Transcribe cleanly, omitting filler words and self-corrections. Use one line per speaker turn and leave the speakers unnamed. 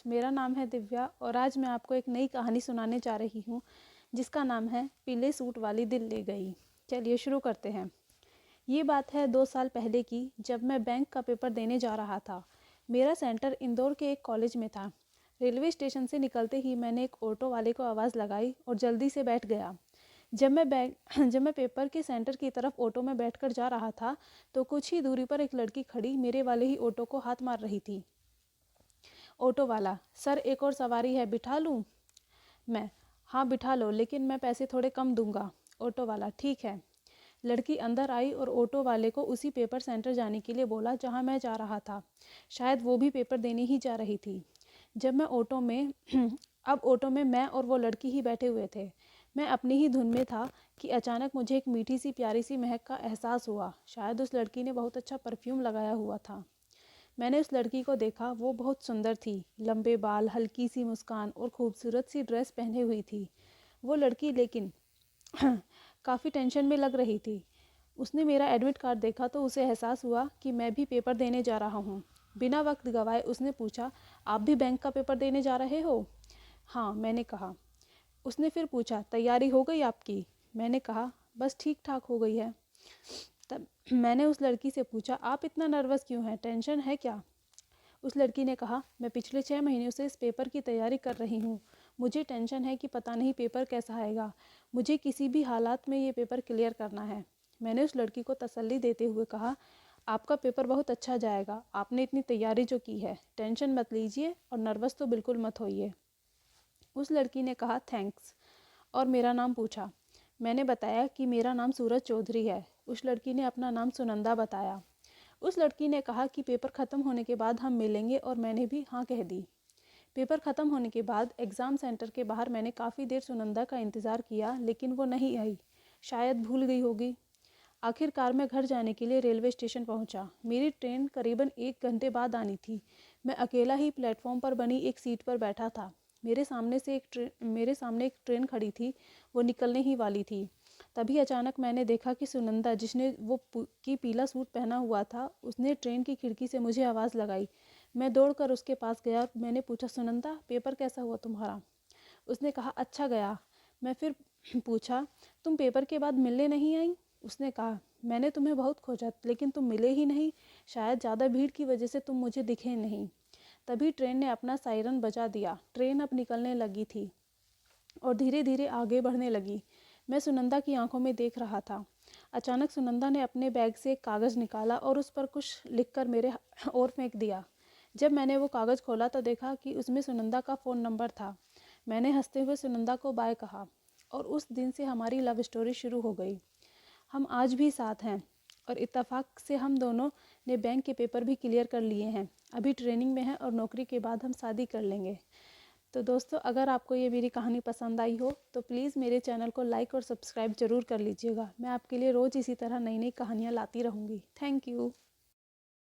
Friends, मेरा नाम है दिव्या और आज मैं आपको एक नई कहानी सुनाने जा रही हूँ जिसका नाम है पीले सूट वाली दिल ले गई। चलिए शुरू करते हैं। ये बात है 2 साल पहले की, जब मैं बैंक का पेपर देने जा रहा था। मेरा सेंटर इंदौर के एक कॉलेज में था। रेलवे स्टेशन से निकलते ही मैंने एक ऑटो वाले को आवाज़ लगाई और जल्दी से बैठ गया। जब मैं पेपर के सेंटर की तरफ ऑटो में बैठकर जा रहा था तो कुछ ही दूरी पर एक लड़की खड़ी मेरे वाले ही ऑटो को हाथ मार रही थी। ऑटो वाला: सर, एक और सवारी है, बिठा लूँ? मैं: हाँ बिठा लो, लेकिन मैं पैसे थोड़े कम दूंगा। ऑटो वाला: ठीक है। लड़की अंदर आई और ऑटो वाले को उसी पेपर सेंटर जाने के लिए बोला जहाँ मैं जा रहा था। शायद वो भी पेपर देने ही जा रही थी। जब मैं ऑटो में अब ऑटो में मैं और वो लड़की ही बैठे हुए थे। मैं अपनी ही धुन में था कि अचानक मुझे एक मीठी सी प्यारी सी महक का एहसास हुआ। शायद उस लड़की ने बहुत अच्छा परफ्यूम लगाया हुआ था। मैंने उस लड़की को देखा। वो बहुत सुंदर थी। लंबे बाल, हल्की सी मुस्कान और खूबसूरत सी ड्रेस पहने हुई थी वो लड़की, लेकिन काफ़ी टेंशन में लग रही थी। उसने मेरा एडमिट कार्ड देखा तो उसे एहसास हुआ कि मैं भी पेपर देने जा रहा हूँ। बिना वक्त गवाए उसने पूछा, आप भी बैंक का पेपर देने जा रहे हो? हाँ, मैंने कहा। उसने फिर पूछा, तैयारी हो गई आपकी? मैंने कहा, बस ठीक ठाक हो गई है। तब मैंने उस लड़की से पूछा, आप इतना नर्वस क्यों हैं, टेंशन है क्या? उस लड़की ने कहा, मैं पिछले 6 महीनों से इस पेपर की तैयारी कर रही हूँ। मुझे टेंशन है कि पता नहीं पेपर कैसा आएगा। मुझे किसी भी हालात में ये पेपर क्लियर करना है। मैंने उस लड़की को तसल्ली देते हुए कहा, आपका पेपर बहुत अच्छा जाएगा। आपने इतनी तैयारी जो की है, टेंशन मत लीजिए और नर्वस तो बिल्कुल मत होइए। उस लड़की ने कहा, थैंक्स, और मेरा नाम पूछा। मैंने बताया कि मेरा नाम सूरज चौधरी है। उस लड़की ने अपना नाम सुनंदा बताया। उस लड़की ने कहा कि पेपर ख़त्म होने के बाद हम मिलेंगे और मैंने भी हाँ कह दी। पेपर ख़त्म होने के बाद एग्ज़ाम सेंटर के बाहर मैंने काफ़ी देर सुनंदा का इंतज़ार किया, लेकिन वो नहीं आई। शायद भूल गई होगी। आखिरकार मैं घर जाने के लिए रेलवे स्टेशन पहुंचा। मेरी ट्रेन करीबन 1 घंटे बाद आनी थी। मैं अकेला ही प्लेटफॉर्म पर बनी एक सीट पर बैठा था। मेरे सामने एक ट्रेन खड़ी थी। वो निकलने ही वाली थी। तभी अचानक मैंने देखा कि सुनंदा, जिसने पीला सूट पहना हुआ था, उसने ट्रेन की खिड़की से मुझे आवाज़ लगाई। मैं दौड़कर उसके पास गया और मैंने पूछा, सुनंदा, पेपर कैसा हुआ तुम्हारा? उसने कहा, अच्छा गया। मैं फिर पूछा, तुम पेपर के बाद मिलने नहीं आई? उसने कहा, मैंने तुम्हें बहुत खोजा लेकिन तुम मिले ही नहीं। शायद ज़्यादा भीड़ की वजह से तुम मुझे दिखे नहीं। तभी ट्रेन ने अपना सायरन बजा दिया। ट्रेन अब निकलने लगी थी और धीरे धीरे आगे बढ़ने लगी। मैं सुनंदा की आंखों में देख रहा था। अचानक सुनंदा ने अपने बैग से एक कागज़ निकाला और उस पर कुछ लिखकर मेरे ओर फेंक दिया। जब मैंने वो कागज़ खोला तो देखा कि उसमें सुनंदा का फ़ोन नंबर था। मैंने हंसते हुए सुनंदा को बाय कहा और उस दिन से हमारी लव स्टोरी शुरू हो गई। हम आज भी साथ हैं और इत्तेफाक से हम दोनों ने बैंक के पेपर भी क्लियर कर लिए हैं। अभी ट्रेनिंग में हैं और नौकरी के बाद हम शादी कर लेंगे। तो दोस्तों, अगर आपको ये मेरी कहानी पसंद आई हो तो प्लीज़ मेरे चैनल को लाइक और सब्सक्राइब ज़रूर कर लीजिएगा। मैं आपके लिए रोज़ इसी तरह नई नई कहानियाँ लाती रहूँगी। Thank you.